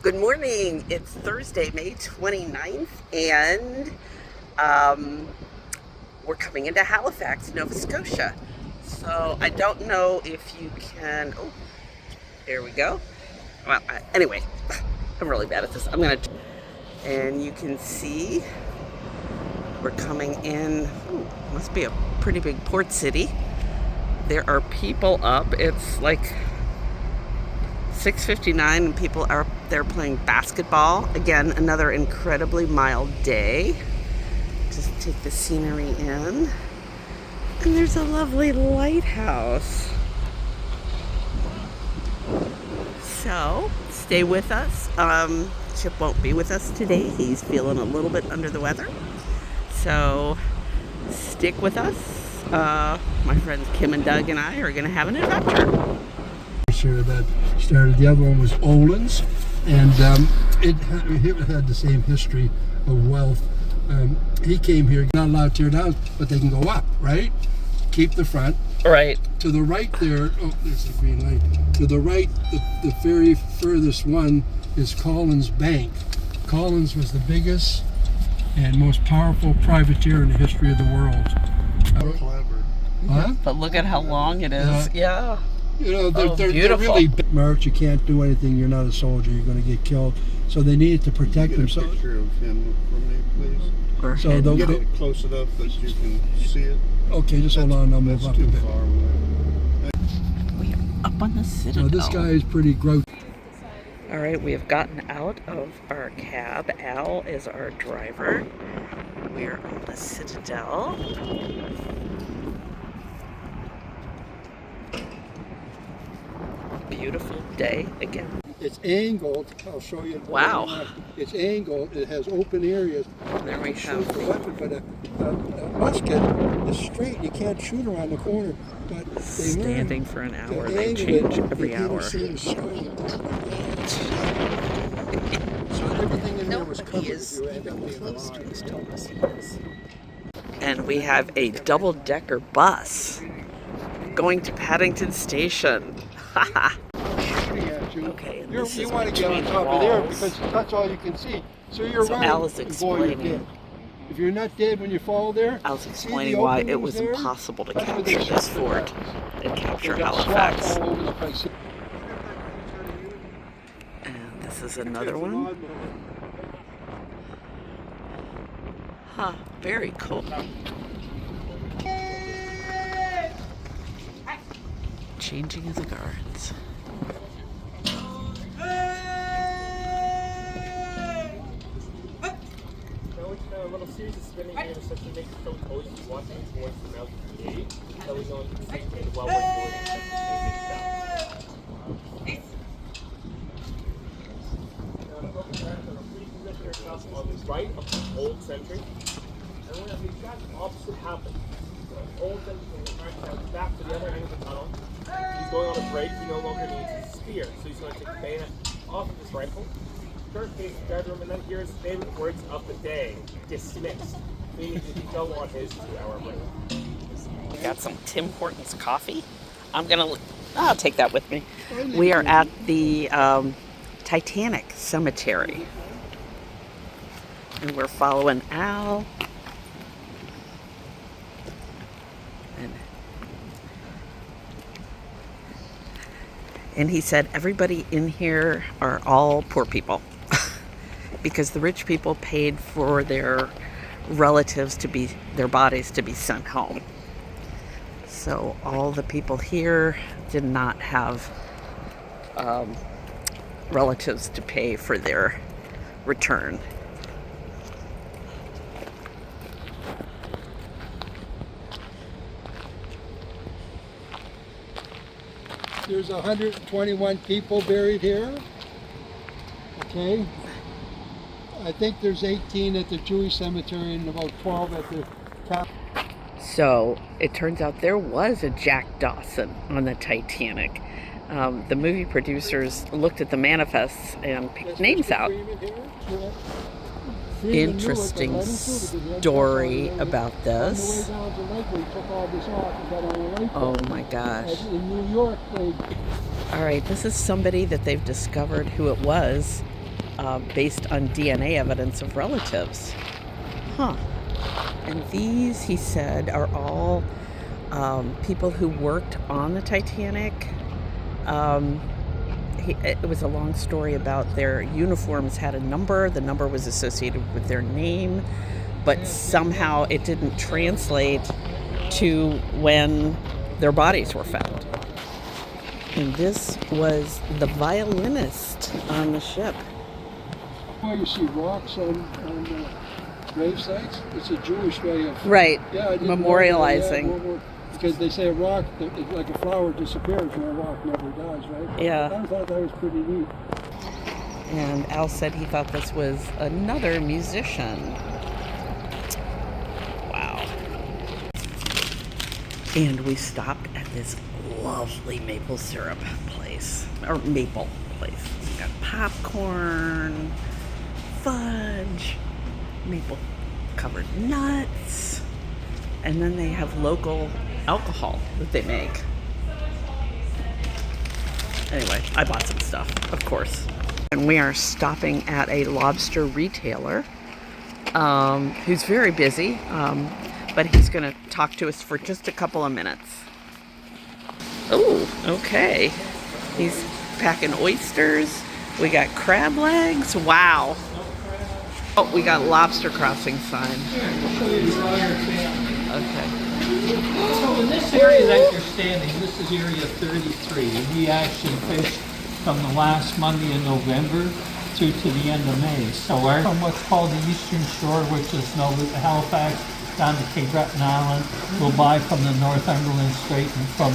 Good morning. It's Thursday, May 29th, and we're coming into Halifax, Nova Scotia. So I don't know if you can... Oh, there we go. Well, anyway, I'm really bad at this. And you can see we're coming in. Ooh, must be a pretty big port city. There are people up. It's like 6:59 and people are there playing basketball. Again, another incredibly mild day. Just take the scenery in. And there's a lovely lighthouse. So, stay with us. Chip won't be with us today. He's feeling a little bit under the weather. So, stick with us. My friends Kim and Doug and I are going to have an adventure. That started. The other one was Olin's, and it had the same history of wealth. He came here, not allowed to tear down, but they can go up, right? Keep the front. Right. To the right there, oh, there's a green light. To the right, the very furthest one is Collins Bank. Collins was the biggest and most powerful privateer in the history of the world. Clever. Huh? But look at how long it is. Yeah. You know, they're beautiful. really big. March, you can't do anything. You're not a soldier. You're going to get killed. So they needed to protect themselves. Get a picture of him for me, please. So they'll Get it close enough that you can see it. Okay, just hold on. I'll move up a too bit. far away. We are up on the Citadel. Now this guy is pretty gross. All right, we have gotten out of our cab. Al is our driver. We're on the Citadel. Beautiful day again. It's angled. I'll show you. Wow. It's angled. It has open areas. There we Shoot have the weapon, but a musket is straight. You can't shoot around the corner. But they standing learn for an to hour. They angle change it. every You can't hour. see the scope. So everything in there was covered. If you end up being alive. And we have a double-decker bus going to Paddington Station. Okay, and this You is want to get on between top of there walls. because that's all you can see. So you're So running. Al is Boy, you're explaining. dead. If you're not dead when you fall there, I was see explaining the why it openings was there? impossible to That's where capture they this shot the fort guys. and capture They got Halifax. slots all over the place. And this is another one. Huh, very cool. Changing of the guards. A little series of spinning here essentially makes the film always watching towards the mouth of the gate. So we know the well when doing on the right of the old sentry. And we're going to have the exact opposite happen. The old sentry is back to the other end of the tunnel. He's going on a break. He no longer needs his spear. So he's going to take the bayonet off of his rifle. First face bedroom, and then here's favorite words of the day: dismissed. Meaning if you don't want his 2-hour break. We got some Tim Hortons coffee. I'll take that with me. We are at the Titanic Cemetery. And we're following Al. And he said everybody in here are all poor people. Because the rich people paid for their relatives their bodies to be sent home. So all the people here did not have relatives to pay for their return. There's 121 people buried here. Okay. I think there's 18 at the Jewish cemetery and about 12 at the Catholic. So it turns out there was a Jack Dawson on the Titanic. The movie producers looked at the manifests and picked names out. Interesting story about this. Oh my gosh. All right, this is somebody that they've discovered who it was. based on DNA evidence of relatives. Huh. And these, he said, are all people who worked on the Titanic. It was a long story about their uniforms had a number. The number was associated with their name, but somehow it didn't translate to when their bodies were found. And this was the violinist on the ship. Why you see rocks on grave sites? It's a Jewish way of Right, I didn't know that. memorializing. Because they say a rock, like a flower disappears, and a rock never dies, right? Yeah. I thought that was pretty neat. And Al said he thought this was another musician. Wow. And we stopped at this lovely maple syrup place, or maple place. We've got popcorn, fudge, maple covered nuts, and then they have local alcohol that they make. Anyway, I bought some stuff, of course. And we are stopping at a lobster retailer who's very busy, but he's going to talk to us for just a couple of minutes. Oh, okay. He's packing oysters. We got crab legs. Wow. Oh, we got lobster crossing sign. Okay. So in this area that you're standing, this is area 33, and we actually fish from the last Monday in November through to the end of May. So we're from what's called the Eastern Shore, which is Halifax, down to Cape Breton Island. We'll buy from the Northumberland Strait and from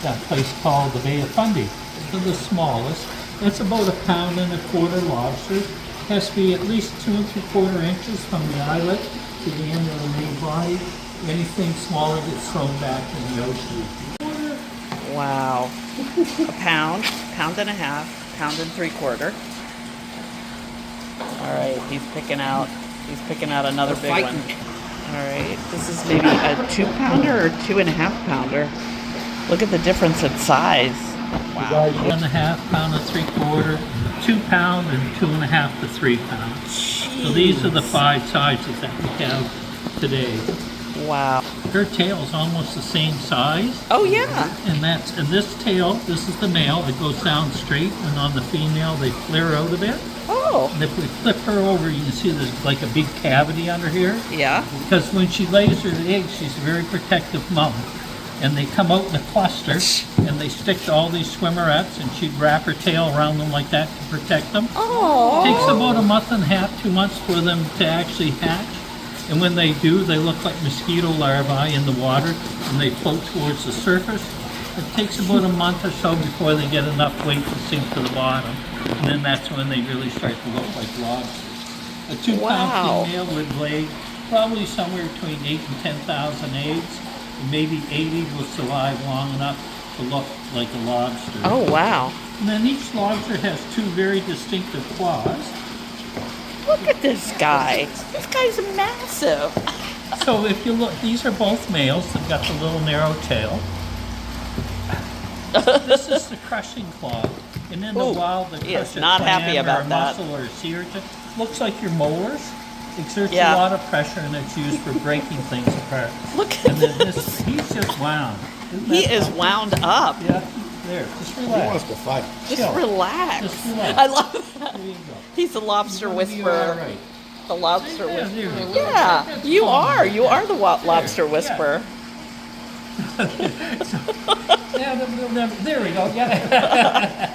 that place called the Bay of Fundy. So the smallest, it's about 1.25 pound lobster. It has to be at least 2 3/4 inches from the eyelet to the end of the main body. Anything smaller gets thrown back in the ocean. Wow. A pound, pound and a half, pound and 3/4. All right, he's picking out another big one. All right, this is maybe a 2-pounder or 2.5 pounder. Look at the difference in size. Wow. 1.5 pound to 3/4, 2 pound, and 2.5 to 3 pounds. So these are the 5 sizes that we have today. Wow. Her tail is almost the same size. Oh yeah. And this tail, this is the male, it goes down straight, and on the female they flare out a bit. Oh. And if we flip her over, you can see there's like a big cavity under here. Yeah. Because when she lays her eggs, she's a very protective mom. And they come out in a cluster, and they stick to all these swimmerettes, and she'd wrap her tail around them like that to protect them. Oh. It takes about 1.5 months, 2 months for them to actually hatch. And when they do, they look like mosquito larvae in the water, and they float towards the surface. It takes about 1 month or so before they get enough weight to sink to the bottom. And then that's when they really start to look like lobsters. A 2-pound female would lay probably somewhere between 8,000 and 10,000 eggs. And maybe 80 will survive long enough to look like a lobster. Oh wow. And then each lobster has 2 very distinctive claws. Look at this guy. This guy's massive. So if you look, these are both males. They've got the little narrow tail. This is the crushing claw. And in the wild, the he is crush a not clam happy or about a that. mussel or a sea urchin. Looks like your molars. Exerts Yeah. a lot of pressure, and it's used for breaking things apart. Look at And then this. he's just wound. Isn't He that is something? wound up. Yeah, there. Just relax. to fight. Just Chill. relax. Just relax. I love that. There you go. He's the lobster You're gonna be whisperer. all right. The lobster Yeah, whisperer. there you go. Yeah, That's you fine. are. You are the lobster Yeah. whisperer. Yeah, there we go. Yeah.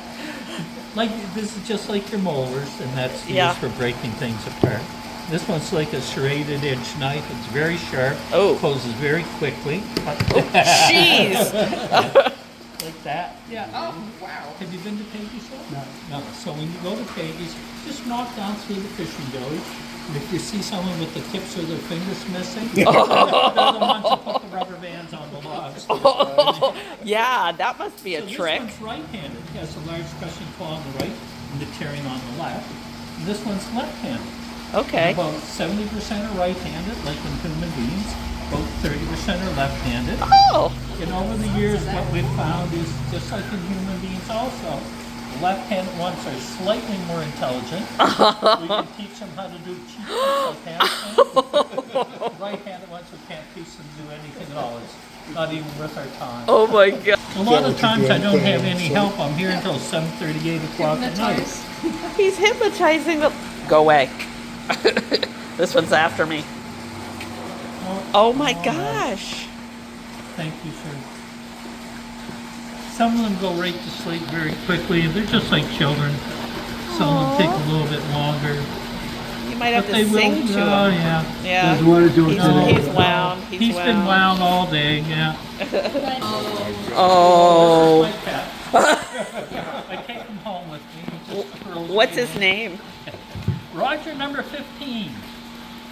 Like this is just like your molars, and that's Yeah. used for breaking things apart. This one's like a serrated edge knife. It's very sharp. Oh. Closes very quickly. Jeez. Like that. Yeah. Oh, wow. Have you been to Peggy'S yet? No. So when you go to Peggy'S, just walk down through the fishing village. And if you see someone with the tips of their fingers missing, they're the ones who put the rubber bands on the logs. Yeah, that must be a So trick. This one's right-handed. He has a large crushing claw on the right and the tearing on the left. And this one's left-handed. Okay. About 70% are right-handed, like in human beings. About 30% are left-handed. Oh. And over the years, what we've found is, just like in human beings also, a left-handed ones are slightly more intelligent. We can teach them how to do cheap tricks like handstands. Right-handed ones, we can't teach them to do anything at all. It's not even worth our time. Oh my God. A lot of times I don't have any help. I'm here until 7:30, 8 o'clock at night. He's hypnotizing the... Go away. This one's after me. Oh my gosh. Thank you, sir. Some of them go right to sleep very quickly. They're just like children. Some of them take a little bit longer. You might have But to they sing will. to Oh, him. yeah. Yeah. Doesn't want to do it today. He's wound. He's been wound all day, yeah. Oh. Like that. I take him home with me. He just curls What's right his in. name? Roger number 15.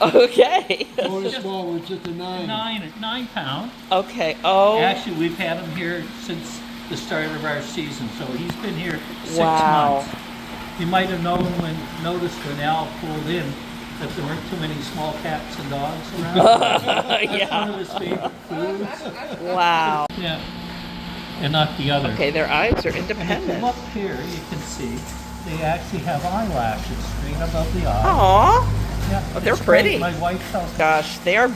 Okay. Oh, the small one's at the 9. 9 pound. Okay. Oh. Actually, we've had him here since the start of our season, so he's been here 6 Wow. months. You might have noticed when Al pulled in that there weren't too many small cats and dogs around. That's Yeah. one of his favorite foods. Wow. Yeah, and not the other. Okay, their eyes are And if you independent. look here, you can see they actually have eyelashes straight above the eye. Aw. Yeah, Oh, they're it's great. pretty. My wife tells me. Gosh, they're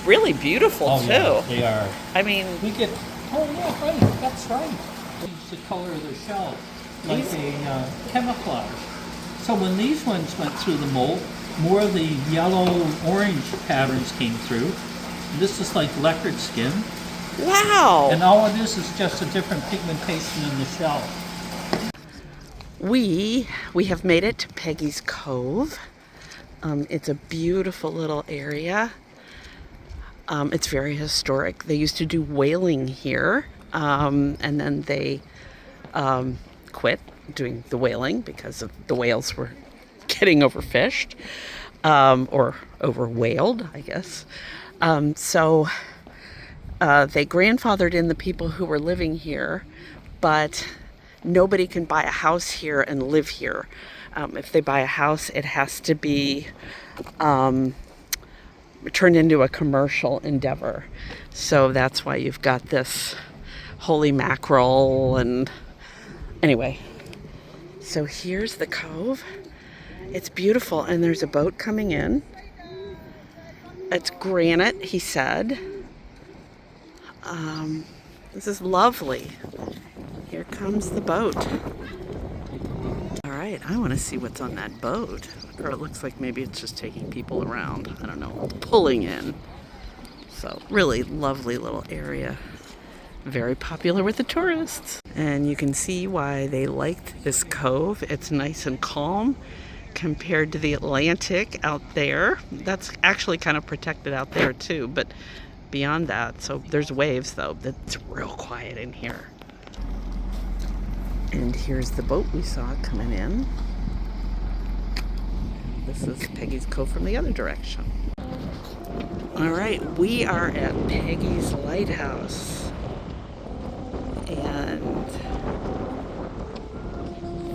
really beautiful Oh, too. yeah, they are. I mean, We get, oh yeah, right, that's right. It's the color of the shell, like a camouflage. So when these ones went through the mold, more of the yellow-orange patterns came through. This is like leopard skin, wow. and all it is just a different pigmentation in the shell. We have made it to Peggy's Cove. It's a beautiful little area. It's very historic. They used to do whaling here, and then they quit doing the whaling because of the whales were getting overfished, or over whaled, I guess. So they grandfathered in the people who were living here, but nobody can buy a house here and live here. If they buy a house, it has to be turned into a commercial endeavor. So that's why you've got this holy mackerel and anyway. So here's the cove. It's beautiful, and there's a boat coming in. It's granite, he said. This is lovely. Here comes the boat. All right, I want to see what's on that boat. Or it looks like maybe it's just taking people around. I don't know, pulling in. So really lovely little area. Very popular with the tourists. And you can see why they liked this cove. It's nice and calm compared to the Atlantic out there. That's actually kind of protected out there too, but beyond that, so there's waves though. It's real quiet in here. And here's the boat we saw coming in. This is Peggy's Cove from the other direction. All right, we are at Peggy's Lighthouse. And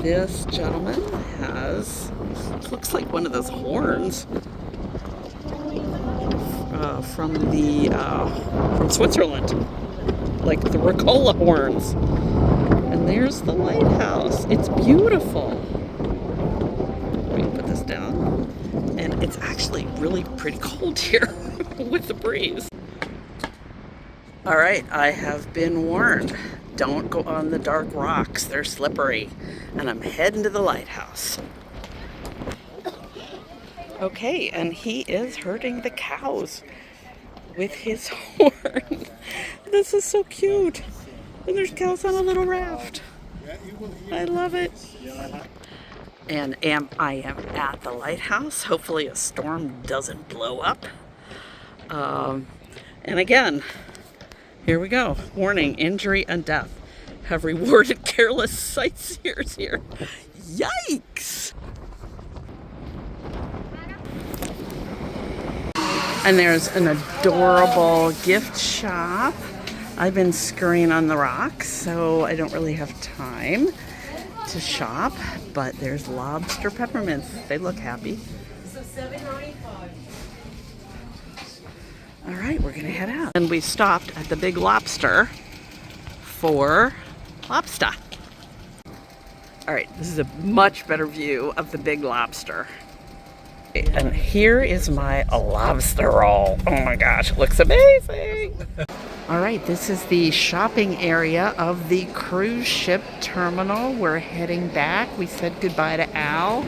this gentleman has, looks like one of those horns from Switzerland, like the Ricola horns. And there's the lighthouse. It's beautiful. Let me put this down. And it's actually really pretty cold here with the breeze. All right, I have been warned. Don't go on the dark rocks. They're slippery. And I'm heading to the lighthouse. Okay, and he is herding the cows with his horn. This is so cute. And there's cows on a little raft. I love it. And I am at the lighthouse. Hopefully a storm doesn't blow up. And again, here we go. Warning, injury and death have rewarded careless sightseers here. Yikes! And there's an adorable gift shop. I've been scurrying on the rocks, so I don't really have time to shop, but there's lobster peppermints. They look happy. So $7.95. All right, we're gonna head out. And we stopped at the Big Lobster for lobster. All right, this is a much better view of the Big Lobster. And here is my lobster roll. Oh my gosh, it looks amazing. All right, this is the shopping area of the cruise ship terminal. We're heading back. We said goodbye to Al.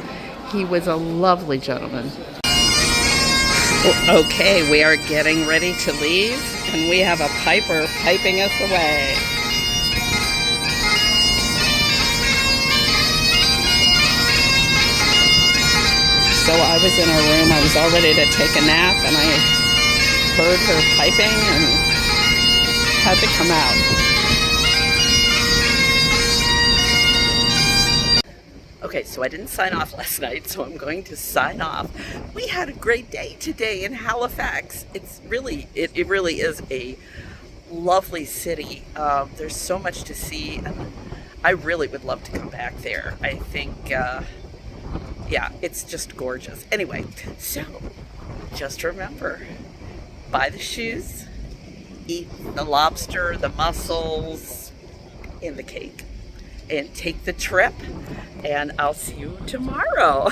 He was a lovely gentleman. Okay, we are getting ready to leave, and we have a piper piping us away. So I was in her room, I was all ready to take a nap, and I heard her piping and had to come out. Okay, so I didn't sign off last night, so I'm going to sign off. We had a great day today in Halifax. It really is a lovely city. There's so much to see, and I really would love to come back there. I think, yeah, it's just gorgeous. Anyway, so just remember, buy the shoes, eat the lobster, the mussels, and the cake, and take the trip, and I'll see you tomorrow.